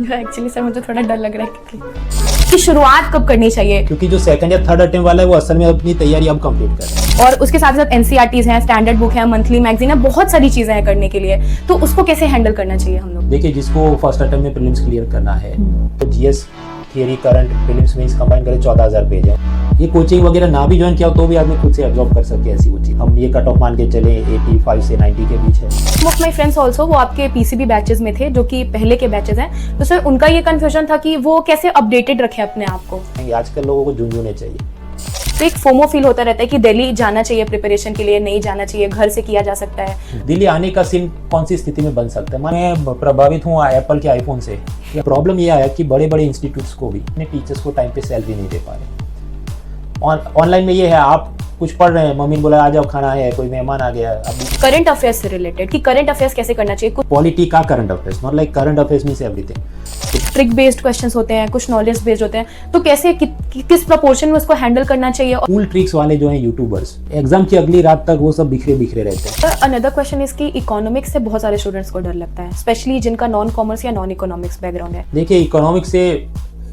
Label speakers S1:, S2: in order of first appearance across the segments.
S1: Actually sir मुझे थोड़ा डर लग रहा है कि शुरुआत कब करनी चाहिए,
S2: क्योंकि जो सेकंड या थर्ड अटेम्प्ट वाला है वो असल में अपनी तैयारी अब कंप्लीट कर रहा है।
S1: और उसके साथ साथ एनसीईआरटीज हैं, स्टैंडर्ड बुक है, मंथली मैगजीन है, बहुत सारी चीजें हैं करने के लिए, तो उसको कैसे हैंडल करना चाहिए हम लोग?
S2: देखिए, जिसको फर्स्ट अटेम्प्ट में प्रीलिम्स क्लियर करना है तो जीएस थियरी करंट प्रीलिम्स में कंबाइन करें 14,000 पेज है। ये कोचिंग वगैरह ना भी ज्वाइन किया तो भी आदमी खुद से एब्जॉर्ब कर सके ऐसी कोचिंग। हम ये कट ऑफ मान के चले 85 से 90 के बीच है।
S1: सम ऑफ माय फ्रेंड्स आल्सो वो आपके पीसीबी बैचेस में थे, जो कि पहले के बैचेस हैं, तो सर उनका ये कंफ्यूजन था कि वो कैसे अपडेटेड रखें अपने आप को।
S2: आजकल लोगों को झुंझुने चाहिए,
S1: तो एक फोमो फील होता रहता है कि दिल्ली जाना चाहिए प्रिपरेशन के लिए, नहीं जाना चाहिए, घर से किया जा सकता है।
S2: दिल्ली आने का सीन कौन सी स्थिति में बन सकता है? मैं प्रभावित हूँ एप्पल के आईफोन से। प्रॉब्लम यह आया कि बड़े बड़े इंस्टीट्यूट्स को भी अपने टीचर्स को टाइम पे सैलरी नहीं दे पा रहे। ऑनलाइन में ये है, आप कुछ पढ़ रहे हैं, मम्मी ने बोला आ जाओ खाना है, कोई मेहमान आ गया। अभी
S1: करंट अफेयर्स से रिलेटेड कि करंट अफेयर्स कैसे करना चाहिए, कुछ
S2: पॉलिटी का current affairs, not like current affairs means everything.
S1: Trick based questions होते हैं, कुछ नॉलेज बेस्ड होते हैं, तो कैसे किस प्रोपोर्शन में उसको हैंडल करना चाहिए।
S2: कूल ट्रिक्स वाले जो हैं यूट्यूबर्स, एग्जाम की अगली रात तक वो सब बिखरे बिखरे रहते हैं।
S1: सर अनदर क्वेश्चन इज कि इकोनॉमिक्स से बहुत सारे स्टूडेंट्स को डर लगता है, स्पेशली जिनका नॉन कॉमर्स या नॉन इकोनॉमिक्स बैकग्राउंड है।
S2: देखिए, इकोनॉमिक्स से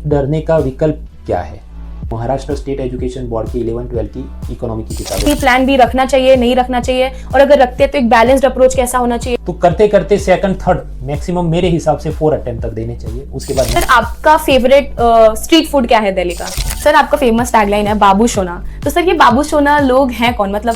S2: डरने का विकल्प क्या है? महाराष्ट्र स्टेट एजुकेशन बोर्ड की 11-12 की इकोनॉमी की किताबें।
S1: प्लान भी रखना चाहिए, नहीं रखना चाहिए, और अगर रखते हैं तो एक बैलेंस्ड अप्रोच कैसा होना चाहिए?
S2: तो करते करते सेकंड थर्ड मैक्सिमम मेरे हिसाब से 4 अटेम्प्ट तक देने चाहिए। उसके बाद
S1: सर आपका फेवरेट स्ट्रीट फूड क्या है दिल्ली का? सर आपका फेमस टैगलाइन है बाबू सोना, तो सर ये बाबू सोना लोग हैं कौन, मतलब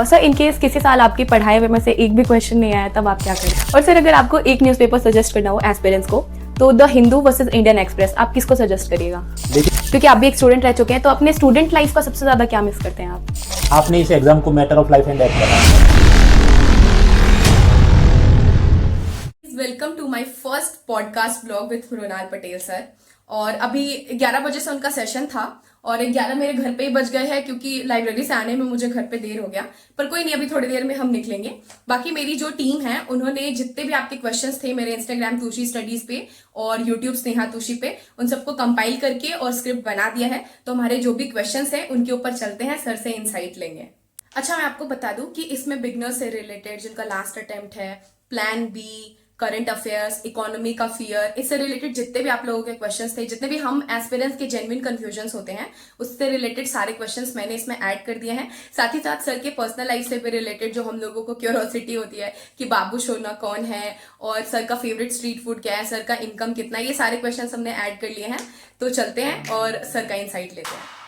S1: सर इनकेस किसी साल आपकी पढ़ाई में से एक भी क्वेश्चन नहीं आया तब आप क्या करें? और सर अगर आपको एक न्यूज़पेपर सजेस्ट करना हो एस्पिरेंट्स को, तो the Hindu versus Indian express, आप किसको सजेस्ट करिएगा? क्योंकि आप भी एक स्टूडेंट रह चुके हैं, तो अपने स्टूडेंट लाइफ का सबसे ज्यादा क्या मिस करते हैं आप?
S2: आपने इस एग्जाम को matter of life and death बनाया।
S1: Welcome to my first podcast blog with Mrinal Patel sir. और अभी 11 बजे से उनका सेशन था और 11 मेरे घर पे ही बज गए हैं, क्योंकि लाइब्रेरी से आने में मुझे घर पे देर हो गया। पर कोई नहीं, अभी थोड़ी देर में हम निकलेंगे। बाकी मेरी जो टीम है उन्होंने जितने भी आपके क्वेश्चंस थे मेरे इंस्टाग्राम टूशी स्टडीज पे और यूट्यूब स्नेहा तुशी पे, उन सबको कंपाइल करके और स्क्रिप्ट बना दिया है। तो हमारे जो भी क्वेश्चंस हैं उनके ऊपर चलते हैं, सर से इंसाइट लेंगे। अच्छा, मैं आपको बता दूं कि इसमें बिगनर से रिलेटेड जिनका लास्ट अटेम्प्ट है, plan B, current affairs, economy का फियर, इससे रिलेटेड जितने भी आप लोगों के क्वेश्चंस थे, जितने भी हम एस्पिरेंट्स के जेन्युइन कंफ्यूजन्स होते हैं, उससे रिलेटेड सारे क्वेश्चंस मैंने इसमें ऐड कर दिए हैं। साथ ही साथ सर के पर्सनल लाइफ से भी रिलेटेड जो हम लोगों को क्यूरियोसिटी होती है कि बाबू सोना कौन है और सर का फेवरेट स्ट्रीट फूड क्या है, सर का इनकम कितना, ये सारे क्वेश्चन हमने ऐड कर लिए हैं। तो चलते हैं और सर का इंसाइट लेते हैं।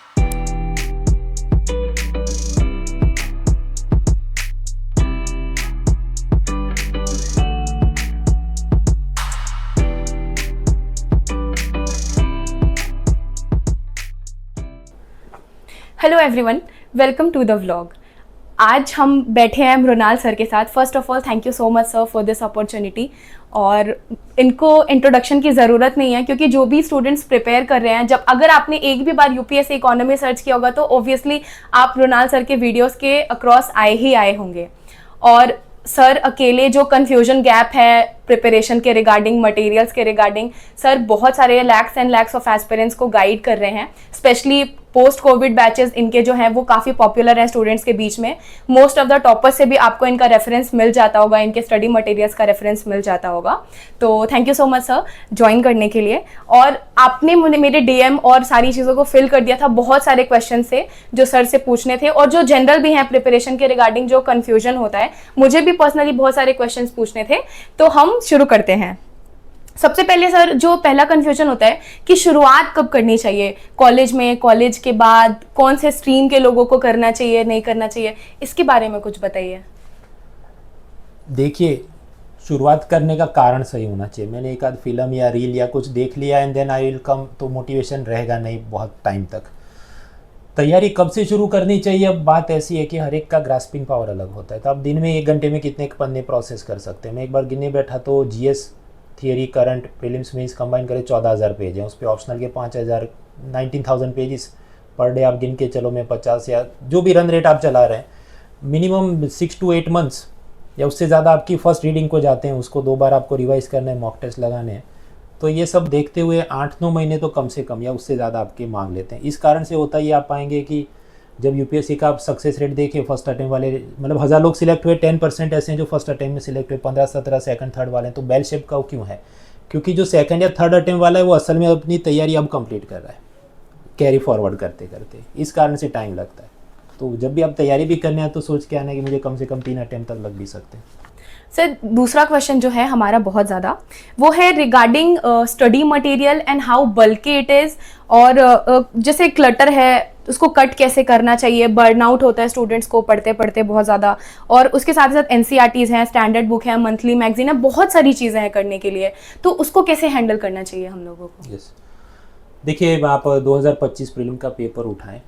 S1: Hello everyone, welcome to the vlog. आज हम बैठे हैं मृणाल सर के साथ। First of all thank you so much sir for this opportunity. और इनको इंट्रोडक्शन की ज़रूरत नहीं है, क्योंकि जो भी स्टूडेंट्स प्रिपेयर कर रहे हैं, जब अगर आपने एक भी बार यूपीएससी इकोनॉमी सर्च किया होगा तो ऑब्वियसली आप मृणाल सर के वीडियोस के अक्रॉस आए होंगे। और सर अकेले जो कन्फ्यूजन गैप है प्रिपरेशन के रिगार्डिंग, मटेरियल्स के रिगार्डिंग, सर बहुत सारे lakhs and lakhs of aspirants को गाइड कर रहे हैं। स्पेशली पोस्ट कोविड बैचेस इनके जो हैं वो काफ़ी पॉपुलर हैं स्टूडेंट्स के बीच में। मोस्ट ऑफ द टॉपर्स से भी आपको इनका रेफरेंस मिल जाता होगा, इनके स्टडी मटेरियल्स का रेफरेंस मिल जाता होगा। तो thank you so much sir join करने के लिए। और आपने मेरे डीएम और सारी चीज़ों को फिल कर दिया था बहुत सारे क्वेश्चन से जो सर से पूछने थे, और जो जनरल भी हैं प्रिपरेशन के रिगार्डिंग जो कन्फ्यूजन होता है, मुझे भी पर्सनली बहुत सारे क्वेश्चन पूछने थे। तो हम शुरू करते हैं। सबसे पहले सर जो पहला कंफ्यूजन होता है कि शुरुआत कब करनी चाहिए, कॉलेज में, कॉलेज के बाद, कौन से स्ट्रीम के लोगों को करना चाहिए, नहीं करना चाहिए, इसके बारे में कुछ बताइए।
S2: देखिए, शुरुआत करने का कारण सही होना चाहिए। मैंने एक आध फिल्म या रील या कुछ देख लिया and then I will come, तो मोटिवेशन रहेगा नहीं बहुत टाइम तक। तैयारी कब से शुरू करनी चाहिए? अब बात ऐसी है कि हर एक का ग्रास्पिंग पावर अलग होता है। तो आप दिन में 1 घंटे में कितने पन्ने प्रोसेस कर सकते हैं? मैं एक बार गिनने बैठा तो जीएस थियरी करंट प्रीलिम्स में कंबाइन करें 14,000 पेज हैं, उस पर ऑप्शनल के 5,000 19,000 पेजेस पर डे आप गिन के चलो। मैं 50 या जो भी रन रेट आप चला रहे हैं, मिनिमम 6 to 8 मंथ्स या उससे ज़्यादा आपकी फर्स्ट रीडिंग को जाते हैं। उसको 2 बार आपको रिवाइज करना है, मॉक टेस्ट लगाने हैं। तो ये सब देखते हुए 8-9 महीने तो कम से कम या उससे ज़्यादा आपके मांग लेते हैं। इस कारण से होता है, ये आप पाएंगे कि जब यूपीएससी का आप सक्सेस रेट देखें, फर्स्ट अटेम्प्ट वाले मतलब 1000 लोग सिलेक्ट हुए, 10% ऐसे हैं जो फर्स्ट अटेम्प्ट में सिलेक्ट हुए, 15-17 सेकंड थर्ड वाले हैं। तो बेल शेप का क्यों है? क्योंकि जो सेकंड या थर्ड अटेम्प्ट वाला है वो असल में अपनी तैयारी अब कंप्लीट कर रहा है, कैरी फॉरवर्ड करते करते, इस कारण से टाइम लगता है। तो जब भी आप तैयारी भी करने हैं तो सोच के आना है कि मुझे कम से कम 3 अटेम्प्ट तक लग भी सकते हैं।
S1: सर दूसरा क्वेश्चन जो है हमारा बहुत ज़्यादा वो है regarding study material and how बल्कि इट इज़, और जैसे क्लटर है उसको कट कैसे करना चाहिए, बर्नआउट होता है स्टूडेंट्स को पढ़ते पढ़ते बहुत ज़्यादा, और उसके साथ साथ NCERTs हैं, स्टैंडर्ड बुक है, मंथली मैगजीन है, बहुत सारी चीज़ें हैं करने के लिए, तो उसको कैसे हैंडल करना चाहिए हम लोगों को?
S2: यस, देखिए आप 2025 प्रीलिम का पेपर उठाएं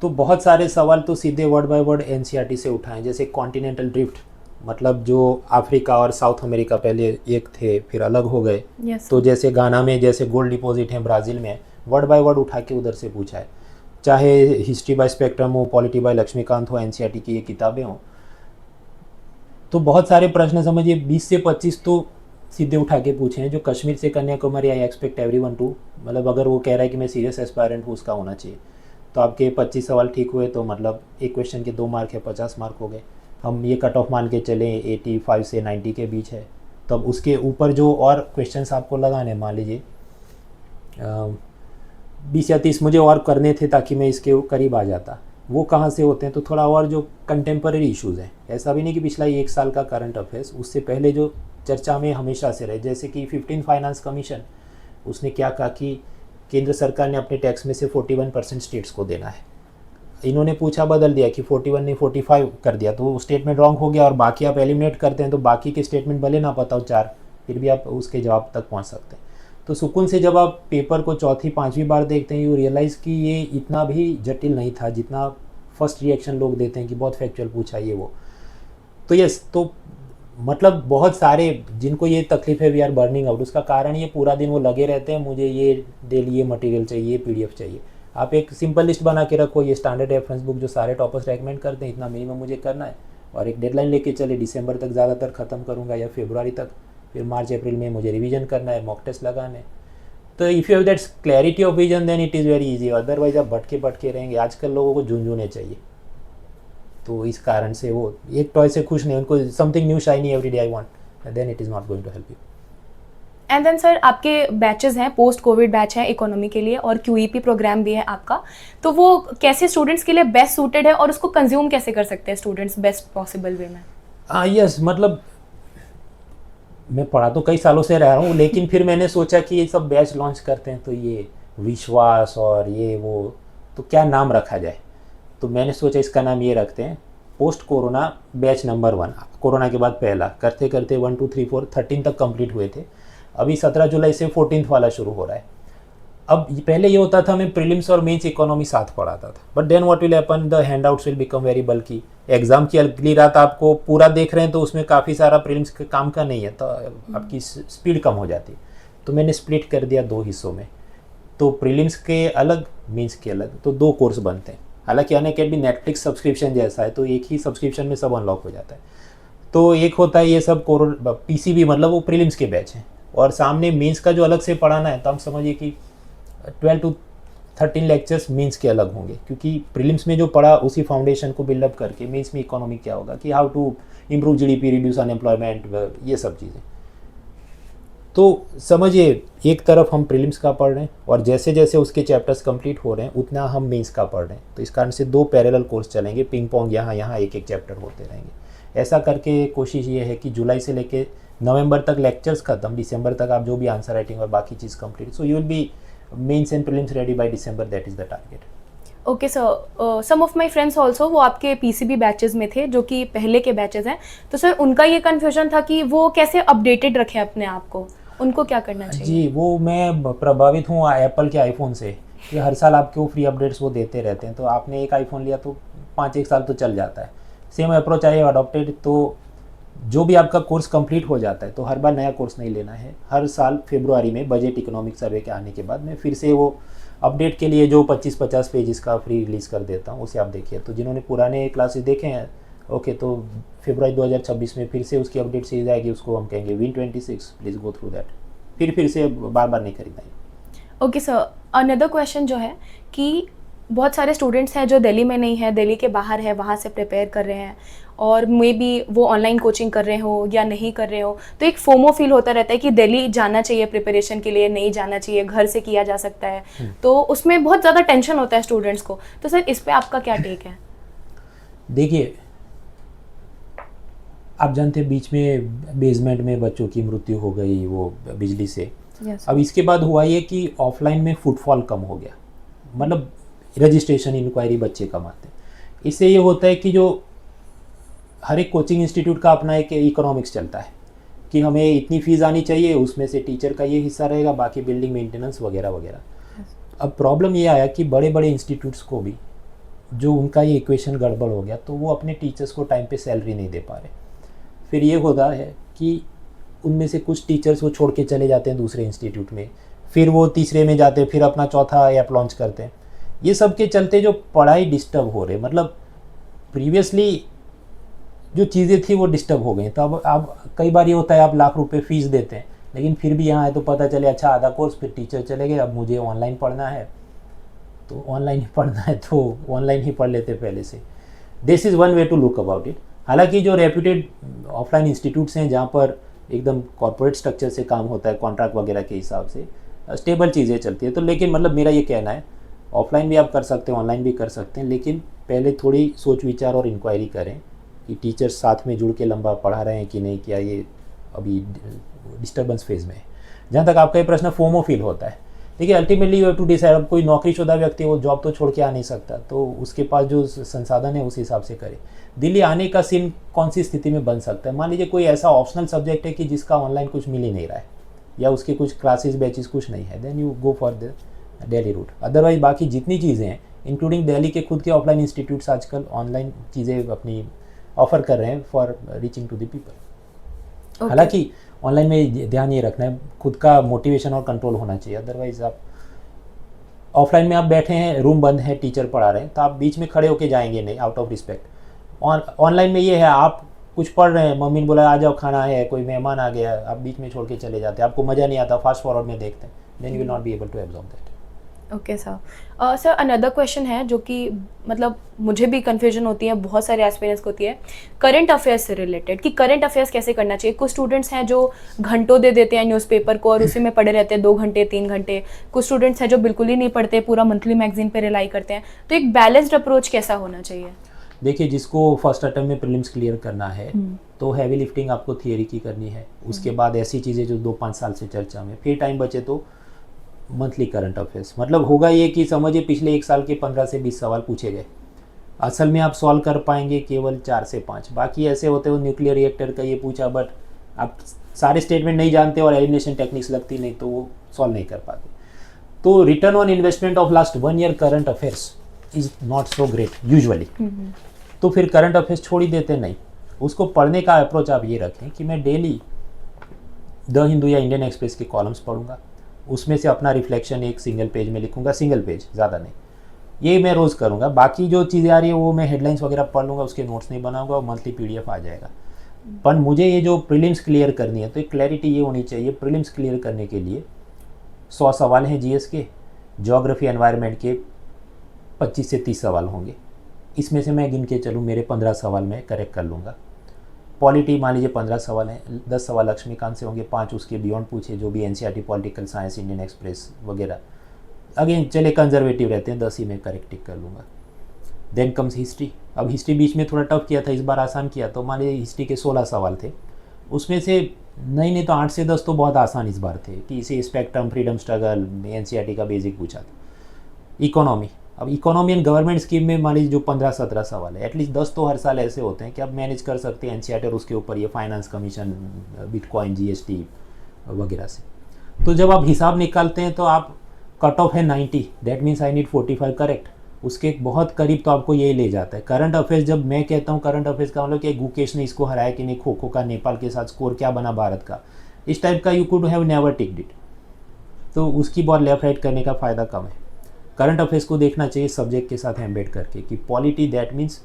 S2: तो बहुत सारे सवाल तो सीधे वर्ड बाय वर्ड NCERT से उठाएं, जैसे कॉन्टिनेंटल ड्रिफ्ट, मतलब जो अफ्रीका और साउथ अमेरिका पहले एक थे फिर अलग हो गए।
S1: yes.
S2: तो जैसे गाना में जैसे गोल्ड डिपॉजिट है ब्राज़ील में, वर्ड बाय वर्ड उठा के उधर से पूछा है। चाहे हिस्ट्री बाय स्पेक्ट्रम हो, पॉलिटी बाय लक्ष्मीकांत हो, NCERT की ये किताबें हों, तो बहुत सारे प्रश्न समझिए 20 से 25 तो सीधे उठा के पूछे हैं। जो कश्मीर से Kanyakumari, I expect everyone to, मतलब अगर वो कह रहा है कि मैं सीरियस एस्पायरेंट हूँ उसका होना चाहिए, तो आपके 25 सवाल ठीक हुए तो मतलब एक क्वेश्चन के 2 मार्क है, 50 मार्क हो गए। हम ये कट ऑफ मान के चलें 85 से 90 के बीच है, तब उसके ऊपर जो और क्वेश्चंस आपको लगाने, मान लीजिए 20 या 30 मुझे और करने थे ताकि मैं इसके करीब आ जाता, वो कहाँ से होते हैं? तो थोड़ा और जो कंटेम्पररी इश्यूज़ हैं, ऐसा भी नहीं कि पिछला 1 साल का करंट अफेयर्स, उससे पहले जो चर्चा में हमेशा से रहे, जैसे कि 15 फाइनेंस कमीशन, उसने क्या कहा कि केंद्र सरकार ने अपने टैक्स में से 41% स्टेट्स को देना है। इन्होंने पूछा, बदल दिया कि 41 नहीं 45 कर दिया, तो वो स्टेटमेंट रॉन्ग हो गया, और बाकी आप एलिमिनेट करते हैं तो बाकी के स्टेटमेंट भले ना पता हो 4, फिर भी आप उसके जवाब तक पहुंच सकते हैं। तो सुकून से जब आप पेपर को चौथी 5वीं बार देखते हैं, यू रियलाइज़ कि ये इतना भी जटिल नहीं था जितना फर्स्ट रिएक्शन लोग देते हैं कि बहुत फैक्चुअल पूछा ये वो। तो यस, तो मतलब बहुत सारे जिनको ये तकलीफ है, वी आर बर्निंग आउट, उसका कारण ये पूरा दिन वो लगे रहते हैं, मुझे ये डेली ये मटेरियल चाहिए, ये PDF चाहिए। आप एक सिंपल लिस्ट बना के रखो, ये स्टैंडर्ड रेफरेंस बुक जो सारे टॉपर्स रेकमेंड करते हैं, इतना मिनिमम मुझे करना है, और एक डेडलाइन लेके चले, दिसंबर तक ज़्यादातर ख़त्म करूँगा या फरवरी तक, फिर मार्च अप्रैल में मुझे रिवीजन करना है, मॉक टेस्ट लगाने। तो if you have that clarity of vision then it is very easy, otherwise आप भटके रहेंगे। आजकल लोगों को झुंझुने चाहिए, तो इस कारण से वो एक टॉय से खुश नहीं, उनको something new shiny every day I want, then it is not going to help you.
S1: And then sir आपके बैचेस हैं, पोस्ट कोविड बैच है इकोनॉमी के लिए, और QEP प्रोग्राम भी है आपका, तो वो कैसे स्टूडेंट्स के लिए बेस्ट सूटेड है और उसको कंज्यूम कैसे कर सकते हैं स्टूडेंट्स बेस्ट पॉसिबल वे में?
S2: यस, मतलब मैं पढ़ा तो कई सालों से रह रहा हूँ, लेकिन फिर मैंने सोचा कि ये सब बैच लॉन्च करते हैं तो ये विश्वास और ये वो, तो क्या नाम रखा जाए? तो मैंने सोचा इसका नाम ये रखते हैं, post corona batch number 1। Corona के बाद पहला, करते करते 1 2 3 4 13 तक कंप्लीट हुए थे। अभी 17 जुलाई से 14th वाला शुरू हो रहा है। अब पहले ये होता था, मैं प्रीलिम्स और मेंस इकोनॉमी साथ पढ़ाता था, but then what will happen, the handouts will become very bulky. Exam की अगली रात आपको पूरा देख रहे हैं तो उसमें काफ़ी सारा प्रीलिम्स के काम का नहीं है, तो आपकी स्पीड कम हो जाती। तो मैंने स्प्लिट कर दिया 2 हिस्सों में, तो प्रीलिम्स के अलग, मेंस के अलग, तो 2 कोर्स बनते हैं। हालांकि अनअकैडमी नेटफ्लिक्स सब्सक्रिप्शन जैसा है, तो एक ही सब्सक्रिप्शन में सब अनलॉक हो जाता है। तो एक होता है ये सब PCB, मतलब वो प्रीलिम्स के बैच हैं, और सामने मेंस का जो अलग से पढ़ाना है, तो हम समझिए कि 12 to 13 लेक्चर्स मेंस के अलग होंगे, क्योंकि प्रीलिम्स में जो पढ़ा उसी फाउंडेशन को बिल्डअप करके मेंस में इकोनॉमी क्या होगा कि how to improve GDP, reduce unemployment, ये सब चीज़ें। तो समझिए एक तरफ हम प्रीलिम्स का पढ़ रहे हैं और जैसे जैसे उसके चैप्टर्स कंप्लीट हो रहे हैं उतना हम मेंस का पढ़ रहे हैं, तो इस कारण से 2 पैरेलल कोर्स चलेंगे, पिंग पोंग, यहाँ एक एक चैप्टर होते रहेंगे। ऐसा करके कोशिश ये है कि जुलाई से लेके नवंबर तक लेक्चर्स खत्म, दिसंबर तक आप जो भी आंसर राइटिंग और बाकी चीज़ complete, so you will be mains and prelims ready by December, that is the target.
S1: Okay sir, some of my friends also वो आपके PCB बैचेस में थे जो कि पहले के बैचेस हैं, तो सर उनका ये कन्फ्यूजन था कि वो कैसे अपडेटेड रखें अपने आप को, उनको क्या करना चाहिए?
S2: जी, वो मैं प्रभावित हूँ एप्पल के आईफोन से, कि हर साल आपको फ्री अपडेट्स वो देते रहते हैं, तो आपने एक आईफोन लिया तो 5-1 साल तो चल जाता है। सेम अप्रोच आई अडॉप्टेड, तो जो भी आपका कोर्स कंप्लीट हो जाता है तो हर बार नया कोर्स नहीं लेना है। हर साल फरवरी में बजट इकोनॉमिक सर्वे के आने के बाद मैं फिर से वो अपडेट के लिए जो 25-50 पेजेस का फ्री रिलीज़ कर देता हूँ, उसे आप देखिए। तो जिन्होंने पुराने क्लासेस देखे हैं, ओके, तो फरवरी 2026 में फिर से उसकी अपडेट सीरीज आएगी, उसको हम कहेंगे win 26, please go through that. फिर से बार बार नहीं खरीदना है।
S1: ओके सर, अनदर क्वेश्चन जो है कि बहुत सारे स्टूडेंट्स हैं जो दिल्ली में नहीं है, दिल्ली के बाहर है, वहाँ से प्रिपेयर कर रहे हैं, और मे बी वो ऑनलाइन कोचिंग कर रहे हो या नहीं कर रहे हो, तो एक फोमो फील होता रहता है कि दिल्ली जाना चाहिए प्रिपरेशन के लिए, नहीं जाना चाहिए, घर से किया जा सकता है, तो उसमें बहुत ज़्यादा टेंशन होता है स्टूडेंट्स को। तो सर इस पर आपका क्या टेक है?
S2: देखिए, आप जानते हैं बीच में बेसमेंट में बच्चों की मृत्यु हो गई वो बिजली से।
S1: yes.
S2: अब इसके बाद हुआ ये कि ऑफलाइन में फुटफॉल कम हो गया, मतलब रजिस्ट्रेशन इंक्वायरी बच्चे कम आते हैं। इससे ये होता है कि जो हर एक कोचिंग इंस्टीट्यूट का अपना एक इकोनॉमिक्स चलता है कि हमें इतनी फीस आनी चाहिए, उसमें से टीचर का ये हिस्सा रहेगा, बाकी बिल्डिंग मेंटेनेंस वगैरह वगैरह। अब प्रॉब्लम ये आया कि बड़े बड़े इंस्टीट्यूट्स को भी जो उनका ये इक्वेशन गड़बड़ हो गया, तो वो अपने टीचर्स को टाइम पे सैलरी नहीं दे पा रहे। फिर ये होता है कि उनमें से कुछ टीचर्स वो छोड़ के चले जाते हैं दूसरे इंस्टीट्यूट में, फिर वो तीसरे में जाते हैं, फिर अपना चौथा ऐप लॉन्च करते हैं। ये सब के चलते जो पढ़ाई डिस्टर्ब हो रहे, मतलब प्रीवियसली जो चीज़ें थी वो डिस्टर्ब हो गई। तो अब कई बार ये होता है आप लाख रुपए फीस देते हैं, लेकिन फिर भी यहाँ है तो पता चले अच्छा आधा कोर्स, फिर टीचर चले गए, अब मुझे ऑनलाइन पढ़ना है, तो ऑनलाइन ही पढ़ना है तो ऑनलाइन ही पढ़ लेते पहले से। This is one way to look about it. हालांकि जो रेप्यूटेड ऑफलाइन इंस्टीट्यूट्स हैं जहाँ पर एकदम कॉर्पोरेट स्ट्रक्चर से काम होता है, कॉन्ट्रैक्ट वगैरह के हिसाब से स्टेबल चीज़ें चलती है, तो लेकिन मतलब मेरा ये कहना है ऑफलाइन भी आप कर सकते हैं, ऑनलाइन भी कर सकते हैं, लेकिन पहले थोड़ी सोच विचार और इंक्वायरी करें कि टीचर्स साथ में जुड़ के लंबा पढ़ा रहे हैं कि नहीं, क्या ये अभी डिस्टर्बेंस फेज़ में है। जहाँ तक आपका ये प्रश्न फोमो फील होता है, देखिए ultimately you have to decide. अब कोई नौकरीशुदा व्यक्ति वो जॉब तो छोड़ के आ नहीं सकता, तो उसके पास जो संसाधन है उस हिसाब से करे। दिल्ली आने का सीन कौन सी स्थिति में बन सकता है? मान लीजिए कोई ऐसा ऑप्शनल सब्जेक्ट है कि जिसका ऑनलाइन कुछ मिल ही नहीं रहा है, या उसके कुछ क्लासेस बैचेस कुछ नहीं है, then you go for the Delhi route. Otherwise बाकी जितनी चीज़ें हैं, इंक्लूडिंग दिल्ली के खुद के ऑफलाइन इंस्टीट्यूट्स आजकल ऑनलाइन चीज़ें अपनी ऑफर कर रहे हैं for reaching to the people. हालांकि ऑनलाइन में ध्यान ये रखना है, खुद का मोटिवेशन और कंट्रोल होना चाहिए। अदरवाइज आप ऑफलाइन में आप बैठे हैं, रूम बंद है, टीचर पढ़ा रहे हैं, तो आप बीच में खड़े होके जाएंगे नहीं, आउट ऑफ रिस्पेक्ट। ऑनलाइन में ये है आप कुछ पढ़ रहे हैं, मम्मी ने बोला आ जाओ खाना है, कोई मेहमान आ गया, आप बीच में छोड़ के चले जाते हैं, आपको मज़ा नहीं आता, फास्ट फॉरवर्ड में देखते हैं, then you will not be able to absorb that.
S1: Okay sir. Sir another question है जो कि मतलब मुझे भी कन्फ्यूजन होती है, बहुत सारे एस्पिरेंट्स को होती है, करंट अफेयर्स से रिलेटेड, कि करंट अफेयर्स कैसे करना चाहिए। कुछ स्टूडेंट्स हैं जो घंटों दे देते हैं न्यूज़पेपर को और उसी में पढ़े रहते हैं 2 घंटे 3 घंटे। कुछ स्टूडेंट्स हैं जो बिल्कुल ही नहीं पढ़ते, पूरा मंथली मैगजीन पे रिलाई करते हैं। तो एक बैलेंस्ड अप्रोच कैसा होना चाहिए?
S2: देखिए, जिसको फर्स्ट अटेम्प्ट में प्रीलिम्स क्लियर करना है तो हैवी लिफ्टिंग आपको थियरी की करनी है, उसके बाद ऐसी चीज़ें जो 2-5 साल से चर्चा में, फिर टाइम बचे तो मंथली करंट अफेयर्स। मतलब होगा ये कि समझिए पिछले 1 साल के 15 से 20 सवाल पूछे गए, असल में आप सॉल्व कर पाएंगे केवल 4 से 5। बाकी ऐसे होते हो न्यूक्लियर रिएक्टर का ये पूछा, बट आप सारे स्टेटमेंट नहीं जानते और एलिमिनेशन टेक्निक्स लगती नहीं, तो वो सॉल्व नहीं कर पाते। तो return on investment of last 1 year current affairs is not so great usually. तो फिर करंट अफेयर्स छोड़ ही देते नहीं। उसको पढ़ने का अप्रोच आप ये रखें कि मैं डेली द हिंदू या इंडियन एक्सप्रेस के कॉलम्स पढ़ूंगा, उसमें से अपना रिफ्लेक्शन एक सिंगल पेज में लिखूंगा, सिंगल पेज, ज़्यादा नहीं, ये मैं रोज़ करूंगा। बाकी जो चीज़ें आ रही है वो मैं हेडलाइंस वगैरह पढ़ लूँगा, उसके नोट्स नहीं बनाऊंगा और मंथली PDF आ जाएगा। पर मुझे ये जो प्रीलिम्स क्लियर करनी है, तो एक क्लैरिटी ये होनी चाहिए, प्रीलिम्स क्लियर करने के लिए 100 सवाल हैं GS के, ज्योग्राफी एनवायरनमेंट के 25 से 30 सवाल होंगे, इसमें से मैं गिन के चलूँ मेरे 15 सवाल मैं करेक्ट कर लूँगा। पॉलिटी मान लीजिए 15 सवाल हैं, 10 सवाल लक्ष्मीकांत से होंगे, 5 उसके बियॉन्ड पूछे, जो भी NCERT political science, Indian express वगैरह, अगेन चले कंजर्वेटिव रहते हैं, 10 ही में करेक्ट टिक कर लूँगा। Then comes history. अब हिस्ट्री बीच में थोड़ा टफ किया था, इस बार आसान किया, तो मान लीजिए हिस्ट्री के 16 सवाल थे, उसमें से नहीं तो 8 से 10 तो बहुत आसान इस बार थे, कि इसे स्पेक्ट्रम, फ्रीडम स्ट्रगल, NCERT का बेसिक पूछा था। इकोनॉमी, अब इकोनॉमी एंड गवर्नमेंट स्कीम में मान लीजिए जो 15-17 सवाल है, एटलीस्ट 10 तो हर साल ऐसे होते हैं कि आप मैनेज कर सकते हैं NCERT और उसके ऊपर ये फाइनेंस कमीशन, बिटकॉइन, GST वगैरह से। तो जब आप हिसाब निकालते हैं तो आप कट ऑफ है 90, that means I need 45 correct, उसके बहुत करीब तो आपको यही ले जाता है। करंट अफेयर्स, जब मैं कहता हूँ करंट अफेयर्स का मतलब कि गुकेश ने इसको हराया कि नहीं, खो खो का नेपाल के साथ स्कोर क्या बना भारत का, इस टाइप का you could have never ticked it, तो उसकी बहुत लेफ्ट राइट करने का फ़ायदा कम है। करंट अफेयर्स को देखना चाहिए सब्जेक्ट के साथ एम्बेड करके, कि पॉलिटी दैट मीन्स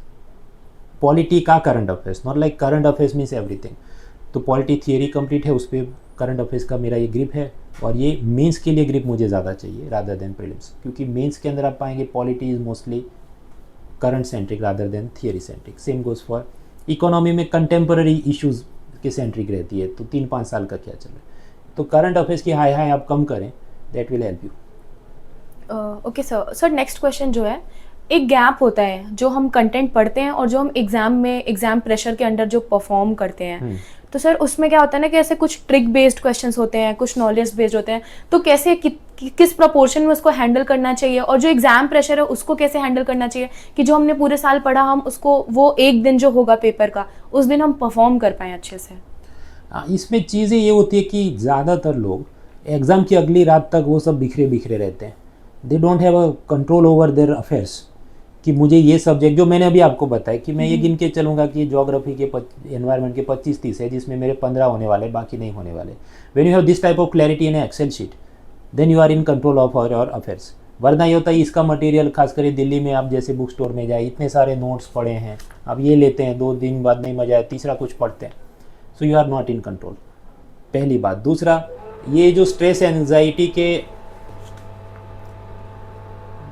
S2: पॉलिटी का current affairs, not like current affairs means everything. तो पॉलिटी थियरी कंप्लीट है, उस पर करंट अफेयर्स का मेरा ये ग्रिप है, और ये मेंस के लिए ग्रिप मुझे ज़्यादा चाहिए रादर देन प्रीलिम्स, क्योंकि मेंस के अंदर आप पाएंगे polity is mostly current centric rather than theory centric. Same goes for economy में कंटेम्पररी इश्यूज़ के सेंट्रिक रहती है, तो 3-5 साल का क्या चल रहा है। तो करंट अफेयर्स की हाई आप कम करें, that will help you.
S1: Okay sir. Sir next question जो है, एक गैप होता है जो हम कंटेंट पढ़ते हैं और जो हम एग्जाम प्रेशर के अंडर जो परफॉर्म करते हैं, तो सर उसमें क्या होता है ना कि ऐसे कुछ ट्रिक बेस्ड क्वेश्चंस होते हैं, कुछ नॉलेज बेस्ड होते हैं, तो कैसे किस प्रोपोर्शन में उसको हैंडल करना चाहिए, और जो एग्जाम प्रेशर है उसको कैसे हैंडल करना चाहिए कि जो हमने पूरे साल पढ़ा हम उसको वो एक दिन जो होगा पेपर का उस दिन हम परफॉर्म कर पाएँ अच्छे से।
S2: इसमें चीज़ें ये होती है कि ज़्यादातर लोग एग्ज़ाम की अगली रात तक वो सब बिखरे बिखरे रहते हैं, they don't have a control over their affairs, कि मुझे ये सब्जेक्ट जो मैंने अभी आपको बताया कि मैं ये गिन के चलूँगा कि ज्योग्राफी के एनवायरनमेंट के 25-30 है जिसमें मेरे 15 होने वाले, बाकी नहीं होने वाले। When you have this type of clarity in Excel sheet, then you are in control of your affairs. वरना ये होता है इसका मटेरियल, खासकर दिल्ली में आप जैसे बुक स्टोर में जाए, इतने सारे नोट्स पड़े हैं, अब ये लेते हैं, 2 दिन बाद नहीं मजा आया, तीसरा कुछ पढ़ते हैं, so you are not in control, पहली बात। दूसरा, ये जो स्ट्रेस एंजाइटी के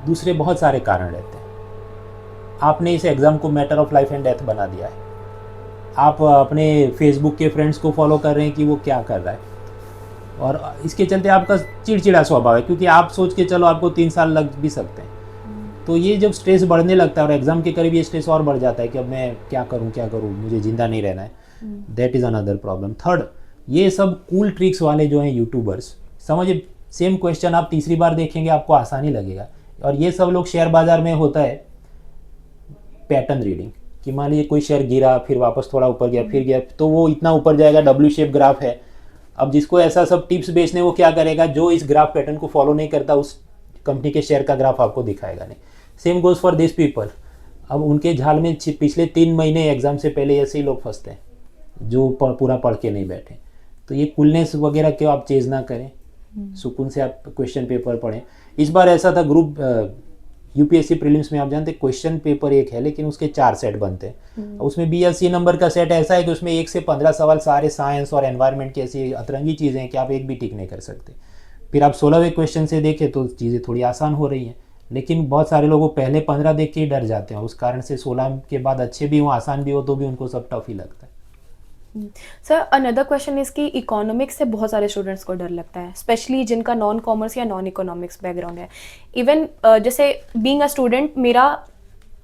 S2: दूसरे बहुत सारे कारण रहते हैं। आपने इस एग्ज़ाम को matter of life and death बना दिया है, आप अपने फेसबुक के फ्रेंड्स को फॉलो कर रहे हैं कि वो क्या कर रहा है, और इसके चलते आपका चिड़चिड़ा स्वभाव है, क्योंकि आप सोच के चलो आपको 3 साल लग भी सकते हैं। तो ये जब स्ट्रेस बढ़ने लगता है और एग्ज़ाम के करीब ये स्ट्रेस और बढ़ जाता है कि अब मैं क्या करूँ, मुझे ज़िंदा नहीं रहना है, that is another problem. Third, ये सब कूल ट्रिक्स वाले जो हैं यूट्यूबर्स, समझिए सेम क्वेश्चन आप तीसरी बार देखेंगे आपको आसानी लगेगा, और ये सब लोग शेयर बाज़ार में होता है पैटर्न रीडिंग, कि मान लीजिए कोई शेयर गिरा, फिर वापस थोड़ा ऊपर गया, फिर गया, तो वो इतना ऊपर जाएगा, डब्ल्यू शेप ग्राफ है। अब जिसको ऐसा सब टिप्स बेचने, वो क्या करेगा, जो इस ग्राफ पैटर्न को फॉलो नहीं करता उस कंपनी के शेयर का ग्राफ आपको दिखाएगा नहीं। Same goes for this people. अब उनके झाल में पिछले 3 महीने एग्जाम से पहले ऐसे ही लोग फंसते हैं जो पूरा पढ़ के नहीं बैठे। तो ये कूलनेस वगैरह क्यों आप चेज ना करें, सुकून से आप क्वेश्चन पेपर पढ़ें। इस बार ऐसा था, ग्रुप यूपीएससी प्रीलिम्स में आप जानते हैं क्वेश्चन पेपर एक है लेकिन उसके 4 सेट बनते हैं। उसमें बी या सी नंबर का सेट ऐसा है कि उसमें 1 से 15 सवाल सारे साइंस और एनवायरनमेंट की ऐसी अतरंगी चीज़ें हैं कि आप एक भी टिक नहीं कर सकते। फिर आप 16वें क्वेश्चन से देखें तो चीज़ें थोड़ी आसान हो रही हैं, लेकिन बहुत सारे लोगों पहले 15 देख के ही डर जाते हैं, उस कारण से 16 के बाद अच्छे भी हो, आसान भी हो, तो भी उनको सब टफ ही लगता है।
S1: सर अनदर क्वेश्चन इज कि इकोनॉमिक्स से बहुत सारे स्टूडेंट्स को डर लगता है, स्पेशली जिनका नॉन कॉमर्स या नॉन इकोनॉमिक्स बैकग्राउंड है। इवन जैसे बीइंग अ स्टूडेंट मेरा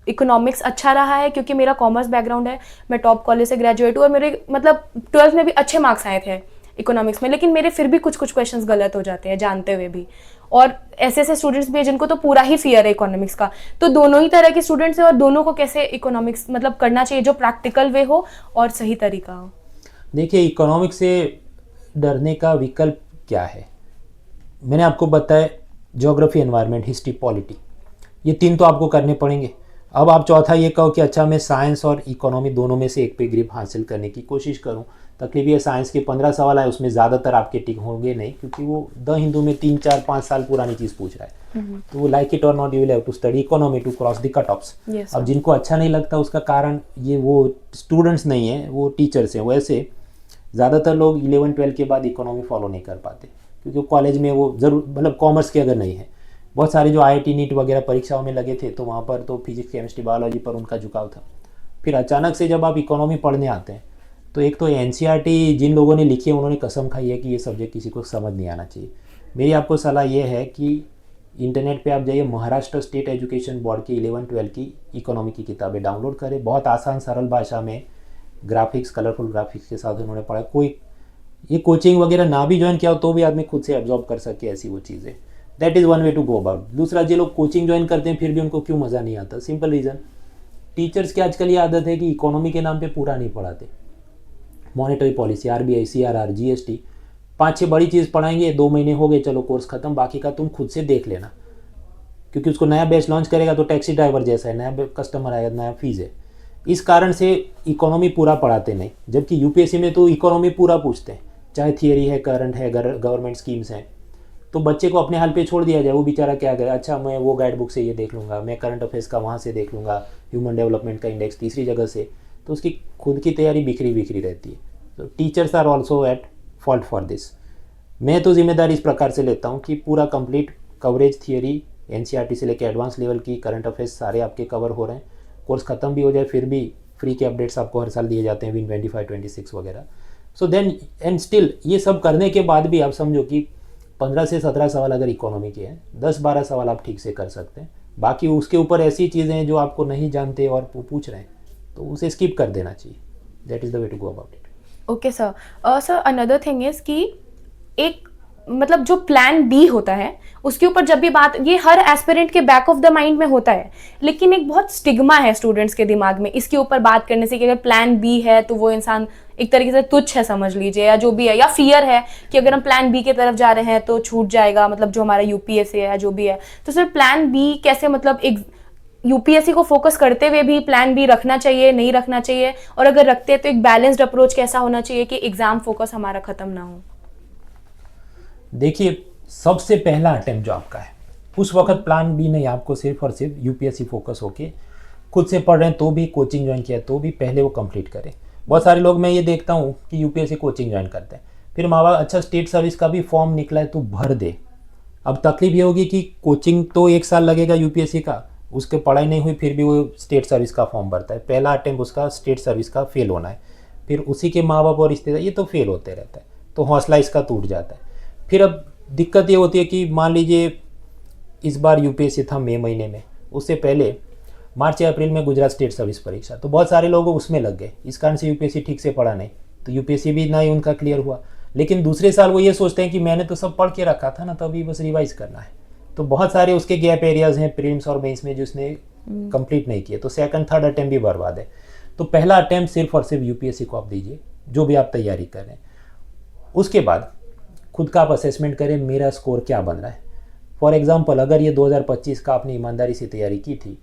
S1: इकोनॉमिक्स अच्छा रहा है क्योंकि मेरा कॉमर्स बैकग्राउंड है, मैं टॉप कॉलेज से ग्रेजुएट हूँ और मेरे मतलब 12th में भी अच्छे मार्क्स आए थे इकोनॉमिक्स में, लेकिन मेरे फिर भी कुछ क्वेश्चंस गलत हो जाते हैं जानते हुए भी। और ऐसे ऐसे स्टूडेंट्स भी हैं जिनको तो पूरा ही फियर है इकोनॉमिक्स का। तो दोनों ही तरह के स्टूडेंट्स हैं और दोनों को कैसे इकोनॉमिक्स मतलब करना चाहिए जो प्रैक्टिकल वे हो और सही तरीका हो।
S2: देखिए, इकोनॉमिक्स से डरने का विकल्प क्या है, मैंने आपको बताया ज्योग्राफी, एनवायरनमेंट, हिस्ट्री, पॉलिटी, ये 3 तो आपको करने पड़ेंगे। अब आप चौथा ये कहो कि अच्छा मैं साइंस और इकोनॉमी दोनों में से एक पे ग्रिप हासिल करने की कोशिश करूं। तकलीफ ये साइंस के 15 सवाल आए उसमें ज़्यादातर आपके टिक होंगे नहीं, क्योंकि वो द हिंदू में 3, 4, 5 साल पुरानी चीज़ पूछ रहा है। तो वो लाइक इट और not you will have to study economy to cross the cut offs. अब जिनको अच्छा नहीं लगता उसका कारण ये वो स्टूडेंट्स नहीं है, वो टीचर्स हैं। वैसे ज़्यादातर लोग 11-12 के बाद इकोनॉमी फॉलो नहीं कर पाते, क्योंकि कॉलेज में वो ज़रूर मतलब कॉमर्स के अगर नहीं है, बहुत सारे जो IIT नीट वगैरह परीक्षाओं में लगे थे तो वहाँ पर तो फिजिक्स, केमिस्ट्री, बायोलॉजी पर उनका झुकाव था। फिर अचानक से जब आप इकोनॉमी पढ़ने आते हैं तो एक तो NCERT जिन लोगों ने लिखी है उन्होंने कसम खाई है कि ये सब्जेक्ट किसी को समझ नहीं आना चाहिए। मेरी आपको सलाह ये है कि इंटरनेट पे आप जाइए, महाराष्ट्र स्टेट एजुकेशन बोर्ड की 11-12 की इकोनॉमी की किताबें डाउनलोड करें, बहुत आसान सरल भाषा में ग्राफिक्स, कलरफुल ग्राफिक्स के साथ उन्होंने पढ़ा। कोई ये कोचिंग वगैरह ना भी ज्वाइन किया हो तो भी आदमी खुद से एब्जॉर्ब कर सके ऐसी वो चीज़ें। That is one way to go about. दूसरा, जो लोग कोचिंग ज्वाइन करते हैं फिर भी उनको क्यों मज़ा नहीं आता, सिंपल रीज़न, टीचर्स की आजकल ये आदत है कि इकोनॉमी के नाम पे पूरा नहीं पढ़ाते। Monetary policy, RBI, CRR, GST, 5-6 बड़ी चीज़ पढ़ाएंगे, 2 महीने हो गए, चलो कोर्स खत्म, बाकी का तुम खुद से देख लेना, क्योंकि उसको नया बैच लॉन्च करेगा तो टैक्सी ड्राइवर जैसा है, नया कस्टमर आएगा, नया फीस है। इस कारण से इकोनॉमी पूरा पढ़ाते नहीं, जबकि यूपीएससी में तो इकोनॉमी पूरा पूछते हैं, चाहे थियरी है, करंट है, गवर्नमेंट स्कीम्स हैं। तो बच्चे को अपने हाल पे छोड़ दिया जाए, वो बेचारा क्या करे, अच्छा मैं वो गाइड बुक से ये देख लूँगा, मैं करंट अफेयर्स का वहाँ से देख लूँगा, ह्यूमन डेवलपमेंट का इंडेक्स तीसरी जगह से, तो उसकी खुद की तैयारी बिखरी बिखरी रहती है। तो teachers are also at fault for this. मैं तो जिम्मेदारी इस प्रकार से लेता हूँ कि पूरा कंप्लीट कवरेज थियरी एनसीईआरटी से लेकर एडवांस लेवल की करंट अफेयर्स सारे आपके कवर हो रहे हैं। कोर्स ख़त्म भी हो जाए फिर भी फ्री के अपडेट्स आपको हर साल दिए जाते हैं, विन 25, 26 वगैरह। सो देन एंड स्टिल ये सब करने के बाद भी आप समझो कि 15 से 17 सवाल अगर इकोनॉमी के हैं, 10-12 सवाल आप ठीक से कर सकते हैं। बाकी उसके ऊपर ऐसी चीज़ें हैं जो आपको नहीं जानते और पूछ रहे हैं, तो उसे स्किप कर देना चाहिए। That is the way to go about it.
S1: Okay sir. Sir another thing is कि एक मतलब जो प्लान बी होता है उसके ऊपर जब भी बात, ये हर एस्पिरेंट के बैक ऑफ द माइंड में होता है, लेकिन एक बहुत स्टिग्मा है स्टूडेंट्स के दिमाग में इसके ऊपर बात करने से कि अगर प्लान बी है तो वो इंसान एक तरीके से तुच्छ है समझ लीजिए, या जो भी है, या फियर है कि अगर हम प्लान बी की तरफ जा रहे हैं तो छूट जाएगा, मतलब जो हमारा यूपीएससी है या जो भी है। तो सर प्लान बी कैसे, मतलब एक यूपीएससी को फोकस करते हुए भी प्लान बी रखना चाहिए, नहीं रखना चाहिए, और अगर रखते हैं तो एक बैलेंस्ड अप्रोच कैसा होना चाहिए कि एग्जाम फोकस हमारा खत्म ना हो?
S2: देखिए, सबसे पहला अटेम्प्ट जो आपका है उस वक्त प्लान बी नहीं, आपको सिर्फ और सिर्फ यूपीएससी फोकस होके खुद से पढ़ रहे हैं तो भी, कोचिंग ज्वाइन किया तो भी, पहले वो कंप्लीट करें। बहुत सारे लोग मैं ये देखता हूँ कि यूपीएससी कोचिंग ज्वाइन करते हैं, फिर माँ बाप अच्छा स्टेट सर्विस का भी फॉर्म निकला है तो भर दे। अब तकलीफ ये होगी कि कोचिंग तो 1 साल लगेगा यूपीएससी का, उसके पढ़ाई नहीं हुई फिर भी वो स्टेट सर्विस का फॉर्म भरता है। पहला अटेम्प्ट उसका स्टेट सर्विस का फेल होना है, फिर उसी के माँ बाप और रिश्तेदार ये तो फेल होते रहता है, तो हौसला इसका टूट जाता है। फिर अब दिक्कत ये होती है कि मान लीजिए इस बार यूपीएससी था मई महीने में, उससे पहले मार्च या अप्रैल में गुजरात स्टेट सर्विस परीक्षा, तो बहुत सारे लोग उसमें लग गए, इस कारण से यूपीएससी ठीक से पढ़ा नहीं, तो यूपीएससी भी ना ही उनका क्लियर हुआ। लेकिन दूसरे साल वो ये सोचते हैं कि मैंने तो सब पढ़ के रखा था ना, तो अभी बस रिवाइज करना है। तो बहुत सारे उसके गैप एरियाज हैं प्रीलिम्स और मेंस में जो उसने कंप्लीट नहीं किए, तो सेकंड थर्ड अटेम्प्ट भी बर्बाद है। तो पहला अटेम्प्ट सिर्फ और सिर्फ यूपीएससी को आप दीजिए, जो भी आप तैयारी कर रहे हैं। उसके बाद खुद का आप असेसमेंट करें, मेरा स्कोर क्या बन रहा है। फॉर एग्जाम्पल, अगर ये 2025 का आपने ईमानदारी से तैयारी की थी,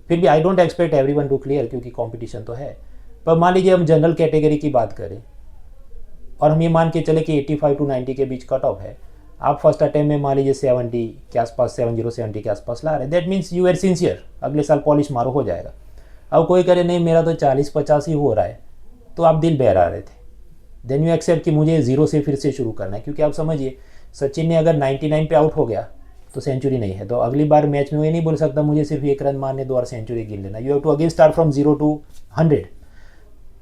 S2: फिर भी I don't expect everyone to clear क्योंकि कंपटीशन तो है, पर मान लीजिए हम जनरल कैटेगरी की बात करें और हम ये मान के चले कि 85 to 90 के बीच कट ऑफ है, आप फर्स्ट अटेम्प्ट में मान लीजिए 70 के आसपास, 70 के आसपास ला रहे, that means you are sincere, अगले साल पॉलिश मारो हो जाएगा। अब कोई करे नहीं मेरा तो 40-50 ही हो रहा है, तो आप दिल बहरा रहे थे, देन यू एक्सेप्ट कि मुझे 0 से फिर से शुरू करना है। क्योंकि आप समझिए, सचिन ने अगर 99 पे आउट हो गया तो सेंचुरी नहीं है, तो अगली बार मैच में वो ये नहीं बोल सकता मुझे सिर्फ 1 रन मारने दो और सेंचुरी गिन लेना, you have to again start from 0 to 100।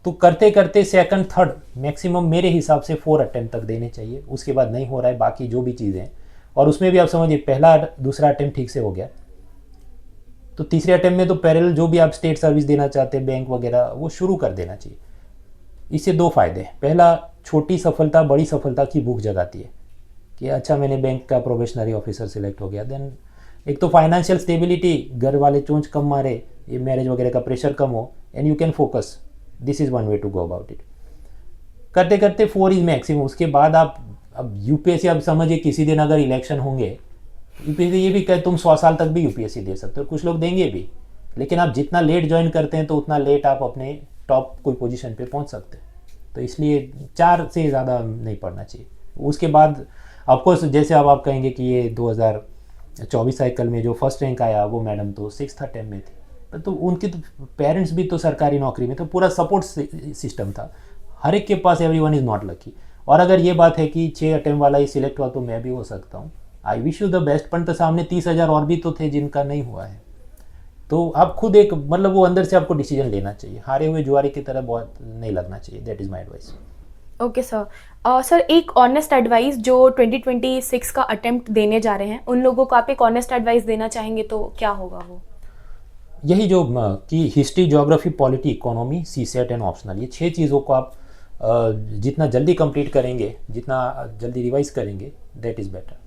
S2: तो करते करते सेकंड थर्ड मैक्सिमम मेरे हिसाब से 4 अटेम्प्ट तक देने चाहिए, उसके बाद नहीं हो रहा है बाकी जो भी चीज़ें हैं, और उसमें भी आप समझिए पहला दूसरा अटेम्प्ट ठीक से हो गया, तो तीसरे अटेम्प्ट में तो पैरेलल जो भी आप स्टेट सर्विस देना चाहते हैं बैंक वगैरह वो शुरू कर देना चाहिए। इससे 2 फायदे हैं, पहला छोटी सफलता बड़ी सफलता की भूख जगाती है कि अच्छा मैंने बैंक का प्रोबेशनरी ऑफिसर सिलेक्ट हो गया, देन एक तो फाइनेंशियल स्टेबिलिटी, घर वाले चोंच कम मारे, ये मैरिज वगैरह का प्रेशर कम हो, and you can focus, this is one way to go about it. करते करते 4 इज मैक्सिमम। उसके बाद आप अब यूपीएससी, आप समझिए किसी दिन अगर इलेक्शन होंगे, यूपीएससी ये भी कहे तुम 100 साल तक भी यूपीएससी दे सकते हो, कुछ लोग देंगे भी, लेकिन आप जितना लेट ज्वाइन करते हैं तो उतना लेट आप अपने टॉप कोई पोजीशन पे पहुंच सकते हैं। तो इसलिए 4 से ज़्यादा नहीं पढ़ना चाहिए। उसके बाद ऑफकोर्स जैसे अब आप कहेंगे कि ये 2024 साइकिल में जो फर्स्ट रैंक आया वो मैडम तो 6th अटेम्प्ट में थी, तो उनके तो पेरेंट्स भी तो सरकारी नौकरी में, तो पूरा सपोर्ट सिस्टम था, हर एक के पास, एवरीवन इज़ नॉट लकी। और अगर ये बात है कि 6 अटेम्प्ट वाला ही सिलेक्ट हुआ तो मैं भी हो सकता हूँ, I wish you the best, पर तो सामने 30,000 और भी तो थे जिनका नहीं हुआ है। तो आप खुद एक मतलब वो अंदर से आपको डिसीजन लेना चाहिए, हारे हुए जुआरी की तरह बहुत नहीं लगना चाहिए, that is my advice.
S1: Okay sir. Sir एक ऑनेस्ट एडवाइस जो 2026 का अटेम्प्ट देने जा रहे हैं उन लोगों को आप एक ऑनेस्ट एडवाइस देना चाहेंगे तो क्या होगा वो?
S2: यही जो कि history, geography, polity, economy, CSAT and optional, ये 6 चीज़ों को आप जितना जल्दी कंप्लीट करेंगे, जितना जल्दी रिवाइज करेंगे, that is better.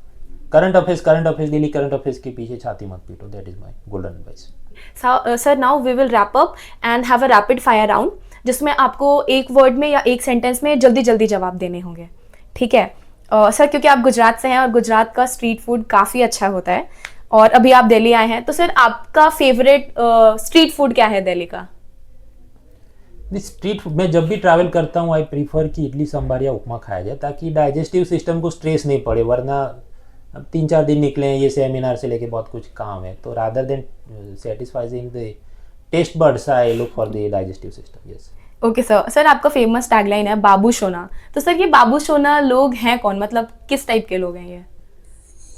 S2: Current affairs daily current affairs के पीछे छाती मत पीटो, that is my golden advice.
S1: Sir now we will wrap up and have a rapid fire round जिसमें आपको एक वर्ड में या एक सेंटेंस में जल्दी जल्दी जवाब देने होंगे, ठीक है? सर क्योंकि आप गुजरात से हैं और गुजरात का स्ट्रीट फूड काफ़ी अच्छा होता है और अभी आप दिल्ली आए हैं, तो सर आपका फेवरेट स्ट्रीट फूड क्या है दिल्ली का?
S2: स्ट्रीट फूड मैं जब भी ट्रैवल करता हूँ आई प्रीफर कि इडली सांभर या उपमा खाया जाए, ताकि डाइजेस्टिव सिस्टम को स्ट्रेस नहीं पड़े, वरना अब 3-4 दिन निकले हैं, ये सेमिनार से लेके बहुत कुछ काम है, तो rather than satisfying the taste buds I look for the digestive system. Yes.
S1: Okay sir, sir आपका फेमस टैगलाइन है बाबू सोना, तो सर ये बाबू सोना लोग हैं कौन, मतलब किस टाइप के लोग हैं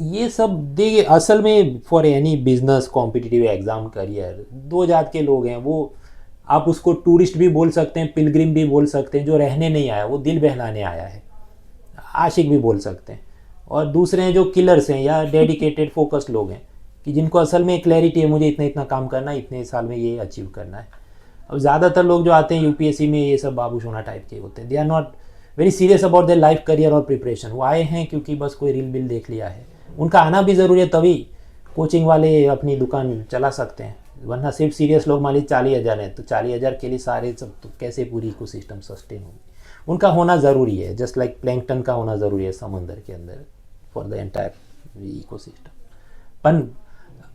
S2: ये सब देखिए असल में for any business competitive exam career दो जात के लोग हैं। वो आप उसको टूरिस्ट भी बोल सकते हैं, पिलग्रिम भी बोल सकते हैं, जो रहने नहीं आया वो दिल बहलाने आया है, आशिक भी बोल सकते हैं। और दूसरे हैं जो किलर्स हैं या डेडिकेटेड फोकस्ड लोग हैं कि जिनको असल में क्लैरिटी है मुझे इतना इतना काम करना है, इतने साल में ये अचीव करना है। अब ज़्यादातर लोग जो आते हैं यूपीएससी में ये सब बाबू सोना टाइप के होते हैं, they are not very serious about their life career और प्रिपरेशन। वो आए हैं क्योंकि बस कोई रील बिल देख लिया है। उनका आना भी ज़रूरी है, तभी कोचिंग वाले अपनी दुकान चला सकते हैं, वरना सिर्फ सीरियस लोग मान लीजिए 40,000 हैं तो 40,000 के लिए सारे सब तो कैसे पूरी इकोसिस्टम सस्टेन होगी। उनका होना ज़रूरी है, जस्ट लाइक प्लैंकटन का होना ज़रूरी है समंदर के अंदर फॉर द एंटायर इकोसिस्टम। पर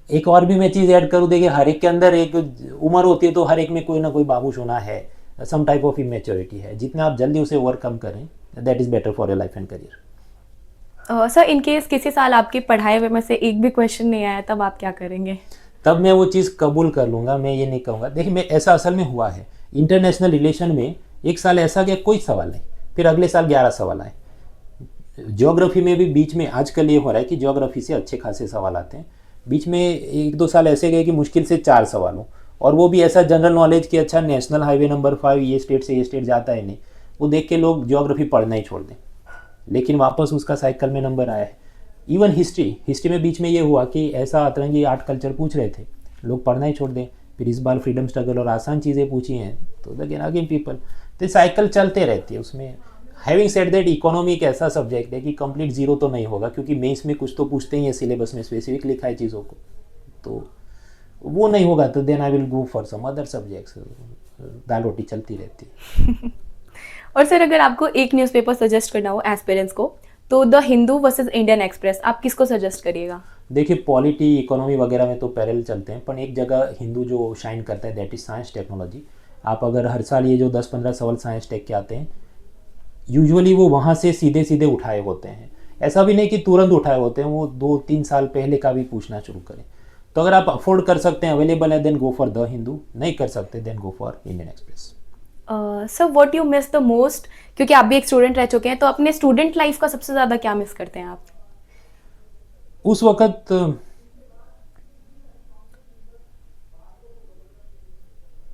S2: एक और भी मैं चीज़ ऐड करूँ, देखिए हर एक के अंदर एक उम्र होती है तो हर एक में कोई ना कोई बाबू सोना है, सम टाइप ऑफ इमेच्योरिटी है। जितना आप जल्दी उसे ओवरकम करें that is better for your life and career.
S1: Sir in case किसी साल आपके पढ़ाए हुए में से एक भी क्वेश्चन नहीं आया, तब आप क्या करेंगे?
S2: तब मैं वो चीज़ कबूल कर लूँगा, मैं ये नहीं कहूँगा। देखिए मैं ऐसा असल में हुआ है इंटरनेशनल रिलेशन में, एक साल ऐसा गया कोई सवाल नहीं, फिर अगले साल 11 सवाल आए। ज्योग्राफी में भी बीच में आजकल ये हो रहा है कि ज्योग्राफी से अच्छे खासे सवाल आते हैं, बीच में 1-2 साल ऐसे गए कि मुश्किल से 4 सवाल हो, और वो भी ऐसा जनरल नॉलेज कि अच्छा नेशनल हाईवे नंबर 5 ये स्टेट से ये स्टेट जाता है नहीं, वो देख के लोग ज्योग्राफी पढ़ना ही छोड़ दें। लेकिन वापस उसका साइकिल में नंबर आया है। इवन हिस्ट्री में बीच में ये हुआ कि ऐसा अतरंगी आर्ट कल्चर पूछ रहे थे, लोग पढ़ना ही छोड़ दें। फिर इस बार फ्रीडम स्ट्रगल और आसान चीज़ें पूछी हैं तो अगेन पीपल, तो साइकिल चलते रहती है उसमें। हैविंग सेड दैट इकोनॉमी एक ऐसा सब्जेक्ट है कि कंप्लीट जीरो तो नहीं होगा, क्योंकि मेंस में कुछ तो पूछते ही है, सिलेबस में स्पेसिफिक लिखा है चीज़ों को, तो वो नहीं होगा तो then I will go for some other subjects. दाल रोटी चलती रहती है।
S1: और सर अगर आपको एक न्यूज़पेपर सजेस्ट करना हो एस्पिरेंट्स को, तो the Hindu versus Indian express, आप किसको सजेस्ट करिएगा?
S2: देखिए पॉलिटी इकोनॉमी वगैरह में तो पैरेलल चलते हैं, पर एक जगह हिंदू जो शाइन करता है दैट इज साइंस टेक्नोलॉजी। आप अगर हर साल ये जो 10-15 सवाल साइंस टेक के आते हैं, यूजुअली वो वहाँ से सीधे सीधे उठाए होते हैं, ऐसा भी नहीं कि तुरंत उठाए होते हैं, वो 2-3 साल पहले का भी पूछना शुरू करें। तो अगर आप अफोर्ड कर सकते हैं, अवेलेबल है, then go for the Hindu, नहीं कर सकते then go for Indian Express.
S1: Sir what you miss the most, क्योंकि आप भी एक स्टूडेंट रह चुके हैं, तो अपने स्टूडेंट लाइफ का सबसे ज़्यादा क्या मिस करते हैं आप?
S2: उस वक्त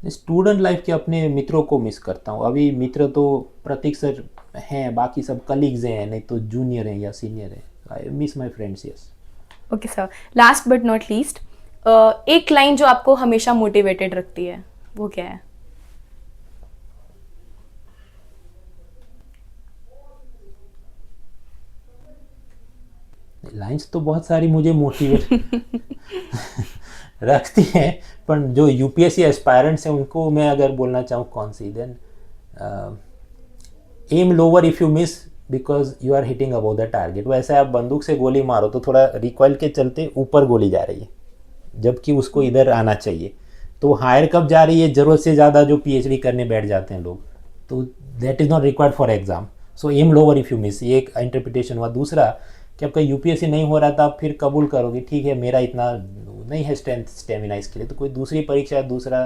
S2: स्टूडेंट लाइफ के अपने मित्रों को मिस करता हूँ। अभी मित्र तो प्रतीक सर हैं, बाकी सब कलीग्स हैं, नहीं तो जूनियर हैं या सीनियर हैं। I miss my friends, yes.
S1: Okay sir, last but not least, एक लाइन जो आपको हमेशा मोटिवेटेड रखती है, वो क्या है?
S2: लाइंस तो बहुत सारी मुझे मोटिवेट रखती हैं, पर जो यूपीएससी एस्पायरेंट्स हैं उनको मैं अगर बोलना चाहूँ कौन सी, then aim lower if you miss because you are hitting about the target. वैसे आप बंदूक से गोली मारो तो थोड़ा रिकॉइल के चलते ऊपर गोली जा रही है, जबकि उसको इधर आना चाहिए। तो हायर कब जा रही है, ज़रूरत से ज़्यादा जो पीएचडी करने बैठ जाते हैं लोग, तो that is not required for exam. So aim lower if you miss, ये एक इंटरप्रिटेशन हुआ। दूसरा कि आपका यूपीएससी नहीं हो रहा था, आप फिर कबूल करोगे ठीक है मेरा इतना नहीं है स्ट्रेंथ स्टेमिना इसके लिए, तो कोई दूसरी परीक्षा दूसरा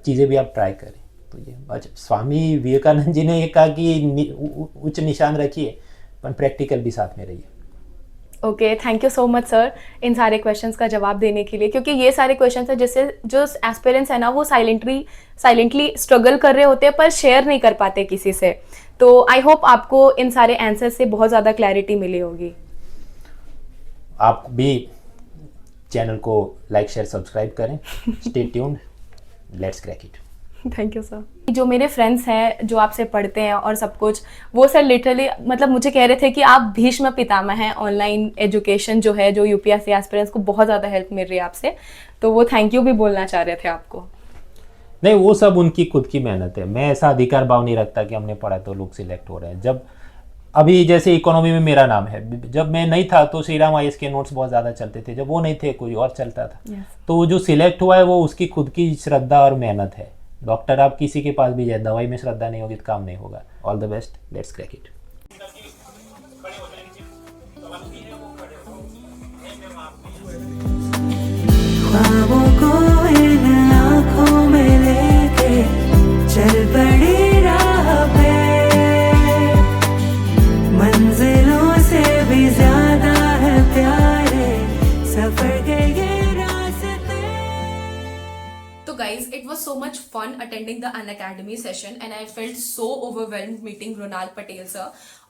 S2: चीज़ें भी आप ट्राई करें। तो ये अच्छा, स्वामी विवेकानंद जी ने ये कहा कि उच्च निशान रखिए पर प्रैक्टिकल भी साथ में रहिए।
S1: Okay, thank you so much sir इन सारे क्वेश्चंस का जवाब देने के लिए, क्योंकि ये सारे क्वेश्चंस हैं जिससे जो एस्पिरेंट्स है ना वो साइलेंटली स्ट्रगल कर रहे होते हैं पर शेयर नहीं कर पाते किसी से। तो आई होप आपको इन सारे आंसर से बहुत ज़्यादा क्लैरिटी मिली होगी।
S2: आप भी चैनल को लाइक शेयर सब्सक्राइब करें। Stay tuned, let's crack it.
S1: Thank you sir. जो मेरे फ्रेंड्स हैं जो आपसे पढ़ते हैं और सब कुछ, वो सर लिटरली मतलब मुझे कह रहे थे कि आप भीष्म पितामह हैं ऑनलाइन एजुकेशन जो है, जो यूपीएससी एस्पिरेंट्स को बहुत ज़्यादा हेल्प मिल रही है आपसे, तो वो थैंक यू भी बोलना चाह रहे थे आपको।
S2: नहीं, वो सब उनकी खुद की मेहनत है, मैं ऐसा अधिकार भाव नहीं रखता कि हमने पढ़ा तो लोग सिलेक्ट हो रहे हैं। जब अभी जैसे इकोनॉमी में मेरा नाम है, जब मैं नहीं था तो श्री राम आईएएस के नोट्स बहुत ज़्यादा चलते थे, जब वो नहीं थे कोई और चलता था। तो वो जो सिलेक्ट हुआ है वो उसकी खुद की श्रद्धा और मेहनत है। डॉक्टर आप किसी के पास भी जाए, दवाई में श्रद्धा नहीं होगी तो काम नहीं होगा। All the best, let's crack it.
S3: ख्वाबों को इन आँखों में लेके चल पड़े राह पे, मंजिलों से भी ज्यादा है प्यारे सफर के ये रास्ते।
S1: तो guys, it was so much fun attending the Unacademy session and I felt so overwhelmed meeting Mrunal Patel Sir.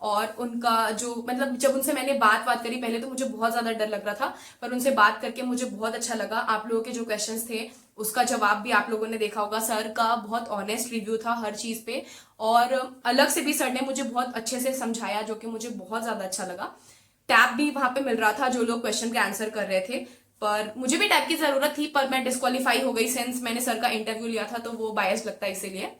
S1: और उनका जो मतलब जब उनसे मैंने बात करी, पहले तो मुझे बहुत ज़्यादा डर लग रहा था, पर उनसे बात करके मुझे बहुत अच्छा लगा। आप लोगों के जो क्वेश्चंस थे उसका जवाब भी आप लोगों ने देखा होगा। सर का बहुत ऑनेस्ट रिव्यू था हर चीज़ पे, और अलग से भी सर ने मुझे बहुत अच्छे से समझाया, जो कि मुझे बहुत ज़्यादा अच्छा लगा। टैब भी वहाँ पे मिल रहा था जो लोग क्वेश्चन के आंसर कर रहे थे, पर मुझे भी टैब की ज़रूरत थी, पर मैं डिस्क्वालीफाई हो गई सिंस मैंने सर का इंटरव्यू लिया था, तो वो बायस लगता है इसीलिए।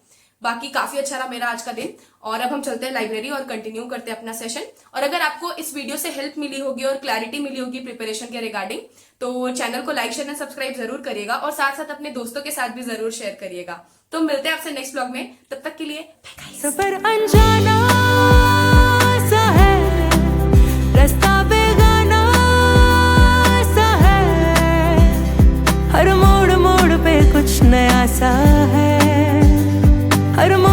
S1: बाकी काफी अच्छा रहा मेरा आज का दिन, और अब हम चलते हैं लाइब्रेरी और कंटिन्यू करते हैं अपना सेशन। और अगर आपको इस वीडियो से हेल्प मिली होगी और क्लैरिटी मिली होगी प्रिपरेशन के रिगार्डिंग, तो चैनल को लाइक शेयर एंड सब्सक्राइब जरूर करिएगा, और साथ साथ अपने दोस्तों के साथ भी जरूर शेयर करिएगा। तो मिलते हैं आपसे नेक्स्ट व्लॉग में, तब तक के लिए बाय गाइस।
S3: सफर अनजाना सा है, रास्ता बेगाना सा है, हर मोड़ मोड़ पे कुछ नया सा है।